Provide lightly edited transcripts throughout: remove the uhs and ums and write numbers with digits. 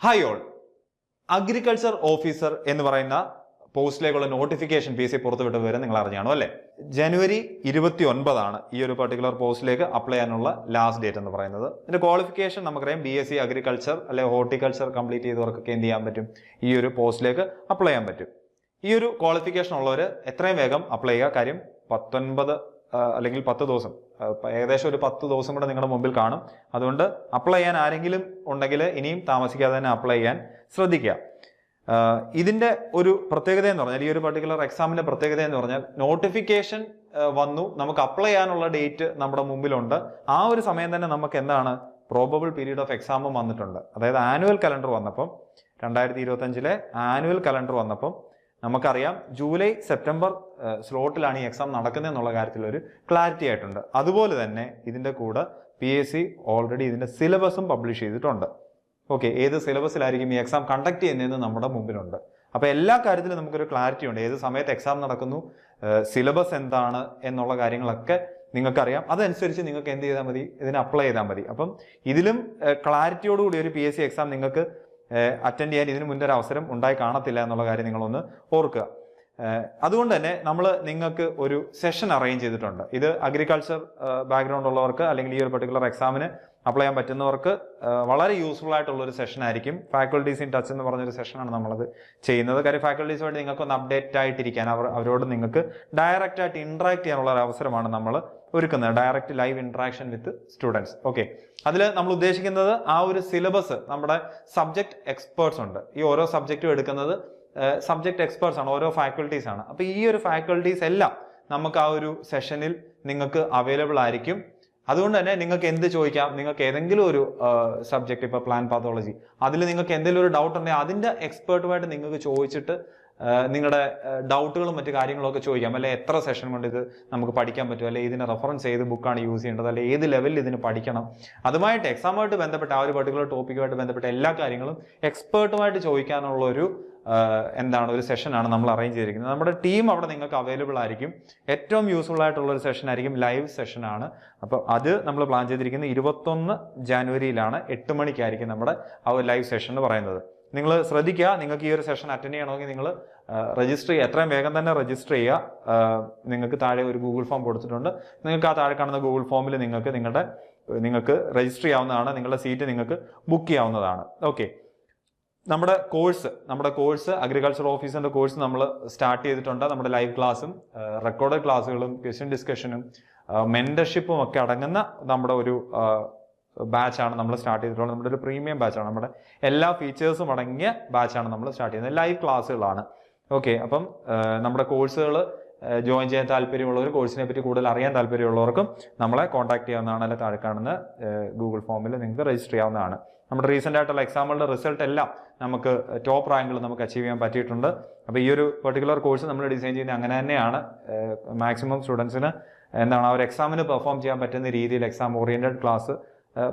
Hi all, agriculture officer എന്ന് പറയുന്ന പോസ്റ്റിലേക്കുള്ള notification PSC പുറത്തുവിട്ട വിവരം നിങ്ങൾ അറിഞ്ഞാണോ അല്ലേ? ജനുവരി 29 ഈ ഒരു പർട്ടിക്കുലർ പോസ്റ്റിലേക്ക് അപ്ലൈ ചെയ്യാനുള്ള ലാസ്റ്റ് ഡേറ്റ് എന്ന് പറയുന്നത്. ഇതിന്റെ ക്വാളിഫിക്കേഷൻ നമുക്കറിയാം, BSc അഗ്രികൾച്ചർ അല്ലെ ഹോർട്ടിക്കൾച്ചർ കംപ്ലീറ്റ് ചെയ്തവർക്കൊക്കെ എന്ത് ചെയ്യാൻ പറ്റും? ഈ ഒരു പോസ്റ്റിലേക്ക് അപ്ലൈ ചെയ്യാൻ പറ്റും. ഈ ഒരു ക്വാളിഫിക്കേഷൻ ഉള്ളവർ എത്രയും വേഗം അപ്ലൈ ചെയ്യുക. കാര്യം 19 അല്ലെങ്കിൽ 10 ദിവസം, ഏകദേശം ഒരു 10 ദിവസം കൂടെ നിങ്ങളുടെ മുമ്പിൽ കാണും. അതുകൊണ്ട് അപ്ലൈ ചെയ്യാൻ ആരെങ്കിലും ഉണ്ടെങ്കിൽ ഇനിയും താമസിക്കാതെ തന്നെ അപ്ലൈ ചെയ്യാൻ ശ്രദ്ധിക്കുക. ഇതിന്റെ ഒരു പ്രത്യേകത എന്ന് പറഞ്ഞാൽ, ഈ ഒരു പർട്ടിക്കുലർ എക്സാമിന്റെ പ്രത്യേകത എന്ന് പറഞ്ഞാൽ, നോട്ടിഫിക്കേഷൻ വന്നു, നമുക്ക് അപ്ലൈ ചെയ്യാനുള്ള ഡേറ്റ് നമ്മുടെ മുമ്പിലുണ്ട്. ആ ഒരു സമയം തന്നെ നമുക്ക് എന്താണ് പ്രോബബിൾ പീരീഡ് ഓഫ് എക്സാമും വന്നിട്ടുണ്ട്. അതായത് ആനുവൽ കലണ്ടർ വന്നപ്പം, 2025 ആനുവൽ കലണ്ടർ വന്നപ്പം നമുക്കറിയാം ജൂലൈ സെപ്റ്റംബർ സ്ലോട്ടിലാണ് ഈ എക്സാം നടക്കുന്നത് എന്നുള്ള കാര്യത്തിൽ ഒരു ക്ലാരിറ്റി ആയിട്ടുണ്ട്. അതുപോലെ തന്നെ ഇതിന്റെ കൂടെ PSC ഓൾറെഡി ഇതിന്റെ സിലബസും പബ്ലിഷ് ചെയ്തിട്ടുണ്ട്. ഓക്കെ, ഏത് സിലബസിലായിരിക്കും ഈ എക്സാം കണ്ടക്ട് ചെയ്യുന്നതെന്ന് നമ്മുടെ മുമ്പിലുണ്ട്. അപ്പൊ എല്ലാ കാര്യത്തിലും നമുക്കൊരു ക്ലാരിറ്റി ഉണ്ട്. ഏത് സമയത്ത് എക്സാം നടക്കുന്നു, സിലബസ് എന്താണ് എന്നുള്ള കാര്യങ്ങളൊക്കെ നിങ്ങൾക്കറിയാം. അതനുസരിച്ച് നിങ്ങൾക്ക് എന്ത് ചെയ്താൽ മതി? ഇതിന് അപ്ലൈ ചെയ്താൽ മതി. അപ്പം ഇതിലും ക്ലാരിറ്റിയോടുകൂടി ഒരു PSC എക്സാം നിങ്ങൾക്ക് അറ്റൻഡ് ചെയ്യാൻ ഇതിനു മുന്നേ ഒരു അവസരം ഉണ്ടായി കാണത്തില്ല എന്നുള്ള കാര്യം നിങ്ങളൊന്ന് ഓർക്കുക. അതുകൊണ്ട് തന്നെ നമ്മൾ നിങ്ങൾക്ക് ഒരു സെഷൻ അറേഞ്ച് ചെയ്തിട്ടുണ്ട്. ഇത് അഗ്രികൾച്ചർ ബാക്ക്ഗ്രൗണ്ട് ഉള്ളവർക്ക് അല്ലെങ്കിൽ ഈ ഒരു പർട്ടിക്കുലർ എക്സാമിന് അപ്ലൈ ചെയ്യാൻ പറ്റുന്നവർക്ക് വളരെ യൂസ്ഫുൾ ആയിട്ടുള്ള ഒരു സെഷൻ ആയിരിക്കും. ഫാക്കൽറ്റീസ് ഇൻ ടച്ച് എന്ന് പറഞ്ഞൊരു സെഷനാണ് നമ്മളത് ചെയ്യുന്നത്. കാര്യം ഫാക്കൽറ്റീസുമായിട്ട് നിങ്ങൾക്ക് ഒന്ന് അപ്ഡേറ്റ് ആയിട്ടിരിക്കാൻ, അവരോട് നിങ്ങൾക്ക് ഡയറക്റ്റ് ആയിട്ട് ഇന്ററാക്ട് ചെയ്യാനുള്ള ഒരു അവസരമാണ് നമ്മൾ ഒരുക്കുന്നത്. ഡയറക്റ്റ് ലൈവ് ഇന്ററാക്ഷൻ വിത്ത് സ്റ്റുഡൻസ്. ഓക്കെ, അതിൽ നമ്മൾ ഉദ്ദേശിക്കുന്നത് ആ ഒരു സിലബസ് നമ്മുടെ സബ്ജക്ട് എക്സ്പേർട്സ് ഉണ്ട്. ഈ ഓരോ സബ്ജക്റ്റും എടുക്കുന്നത് സബ്ജക്ട് എക്സ്പേർട്സ് ആണ്, ഓരോ ഫാക്കൽറ്റീസ് ആണ്. അപ്പൊ ഈ ഒരു ഫാക്കൽറ്റീസ് എല്ലാം നമുക്ക് ആ ഒരു സെഷനിൽ നിങ്ങൾക്ക് അവൈലബിൾ ആയിരിക്കും. അതുകൊണ്ട് തന്നെ നിങ്ങൾക്ക് എന്ത് ചോദിക്കാം, നിങ്ങൾക്ക് ഏതെങ്കിലും ഒരു സബ്ജക്ട്, ഇപ്പൊ പ്ലാൻ പാത്തോളജി, അതിൽ നിങ്ങൾക്ക് എന്തെങ്കിലും ഒരു ഡൗട്ട് ഉണ്ടെങ്കിൽ അതിന്റെ എക്സ്പേർട്ടുമായിട്ട് നിങ്ങൾക്ക് ചോദിച്ചിട്ട് നിങ്ങളുടെ ഡൗട്ടുകളും മറ്റു കാര്യങ്ങളൊക്കെ ചോദിക്കാം. അല്ലെ എത്ര സെഷൻ കൊണ്ട് ഇത് നമുക്ക് പഠിക്കാൻ പറ്റും, അല്ലെ ഇതിന് റെഫറൻസ് ഏത് ബുക്കാണ് യൂസ് ചെയ്യേണ്ടത്, അല്ലെ ഏത് ലെവലിൽ ഇതിന് പഠിക്കണം, അതുമായിട്ട് എക്സാമുമായിട്ട് ബന്ധപ്പെട്ട ആ ഒരു പർട്ടിക്കുലർ ടോപ്പിക്കുമായിട്ട് ബന്ധപ്പെട്ട എല്ലാ കാര്യങ്ങളും എക്സ്പേർട്ടുമായിട്ട് ചോദിക്കാനുള്ള ഒരു ഒരു സെഷനാണ് നമ്മൾ അറേഞ്ച് ചെയ്തിരിക്കുന്നത്. നമ്മുടെ ടീം അവിടെ നിങ്ങൾക്ക് അവൈലബിൾ ആയിരിക്കും. ഏറ്റവും യൂസ്ഫുൾ ആയിട്ടുള്ള ഒരു സെഷൻ ആയിരിക്കും, ലൈവ് സെഷനാണ്. അപ്പോൾ അത് നമ്മൾ പ്ലാൻ ചെയ്തിരിക്കുന്നത് 21 ജനുവരിയിലാണ്, 8 മണിക്കായിരിക്കും നമ്മുടെ ആ ഒരു ലൈവ് സെഷൻ എന്ന് പറയുന്നത്. നിങ്ങൾ ശ്രദ്ധിക്കുക, നിങ്ങൾക്ക് ഈ ഒരു സെഷൻ അറ്റൻഡ് ചെയ്യണമെങ്കിൽ നിങ്ങൾ രജിസ്റ്റർ ചെയ്യുക, എത്രയും വേഗം തന്നെ രജിസ്റ്റർ ചെയ്യുക. നിങ്ങൾക്ക് താഴെ ഒരു ഗൂഗിൾ ഫോം കൊടുത്തിട്ടുണ്ട്. നിങ്ങൾക്ക് ആ താഴെ കാണുന്ന ഗൂഗിൾ ഫോമിൽ നിങ്ങൾക്ക് രജിസ്റ്റർ ചെയ്യാവുന്നതാണ്. നിങ്ങളുടെ സീറ്റ് നിങ്ങൾക്ക് ബുക്ക് ചെയ്യാവുന്നതാണ്. ഓക്കെ, നമ്മുടെ കോഴ്സ് അഗ്രികൾച്ചർ ഓഫീസറിന്റെ കോഴ്സ് നമ്മൾ സ്റ്റാർട്ട് ചെയ്തിട്ടുണ്ട്. നമ്മുടെ ലൈവ് ക്ലാസ്സും റെക്കോർഡഡ് ക്ലാസ്സുകളും ക്വസ്റ്റ്യൻ ഡിസ്കഷനും മെന്റർഷിപ്പും ഒക്കെ അടങ്ങുന്ന നമ്മുടെ ഒരു ബാച്ചാണ് നമ്മൾ സ്റ്റാർട്ട് ചെയ്തിട്ടുള്ളത്. നമ്മുടെ ഒരു പ്രീമിയം ബാച്ചാണ്, നമ്മുടെ എല്ലാ ഫീച്ചേഴ്സും അടങ്ങിയ ബാച്ചാണ് നമ്മൾ സ്റ്റാർട്ട് ചെയ്യുന്നത്. ലൈവ് ക്ലാസ്സുകളാണ്. ഓക്കെ, അപ്പം നമ്മുടെ കോഴ്സുകൾ ജോയിൻ ചെയ്യാൻ താല്പര്യമുള്ളവർ, കോഴ്സിനെ പറ്റി കൂടുതൽ അറിയാൻ താല്പര്യമുള്ളവർക്കും നമ്മളെ കോൺടാക്ട് ചെയ്യാവുന്നതാണ്. അല്ലെങ്കിൽ താഴെ കാണുന്ന ഗൂഗിൾ ഫോമിൽ നിങ്ങൾക്ക് രജിസ്റ്റർ ചെയ്യാവുന്നതാണ്. നമ്മുടെ റീസെന്റ് ആയിട്ടുള്ള എക്സാമുകളുടെ റിസൾട്ട് എല്ലാം നമുക്ക് ടോപ്പ് റാങ്കിൽ നമുക്ക് അച്ചീവ് ചെയ്യാൻ പറ്റിയിട്ടുണ്ട്. അപ്പോൾ ഈ ഒരു പെർട്ടിക്കുലർ കോഴ്സ് നമ്മൾ ഡിസൈൻ ചെയ്യുന്നത് അങ്ങനെ തന്നെയാണ്. മാക്സിമം സ്റ്റുഡൻസിന് ആ ഒരു എക്സാമിന് പെർഫോം ചെയ്യാൻ പറ്റുന്ന രീതിയിൽ എക്സാം ഓറിയന്റഡ് ക്ലാസ്.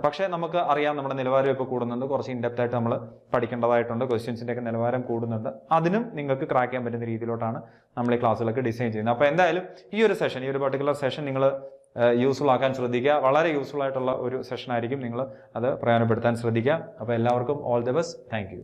പക്ഷേ നമുക്ക് അറിയാം, നമ്മുടെ നിലവാരം ഇപ്പോൾ കൂടുന്നുണ്ട്. കുറച്ച് ഇൻഡെപ്ത് ആയിട്ട് നമ്മൾ പഠിക്കേണ്ടതായിട്ടുണ്ട്. ക്വസ്റ്റ്യൻസിന്റെ ഒക്കെ നിലവാരം കൂടുന്നുണ്ട്. അതിനും നിങ്ങൾക്ക് ക്രാക്ക് ചെയ്യാൻ പറ്റുന്ന രീതിയിലോട്ടാണ് നമ്മൾ ഈ ക്ലാസ്സുകളൊക്കെ ഡിസൈൻ ചെയ്യുന്നത്. അപ്പോൾ എന്തായാലും ഈ ഒരു പർട്ടിക്കുലർ സെഷൻ നിങ്ങൾ യൂസ്ഫുൾ ആക്കാൻ ശ്രദ്ധിക്കുക. വളരെ യൂസ്ഫുൾ ആയിട്ടുള്ള ഒരു സെഷൻ ആയിരിക്കും. നിങ്ങൾ അത് പ്രയോജനപ്പെടുത്താൻ ശ്രദ്ധിക്കുക. അപ്പോൾ എല്ലാവർക്കും all the best. Thank you.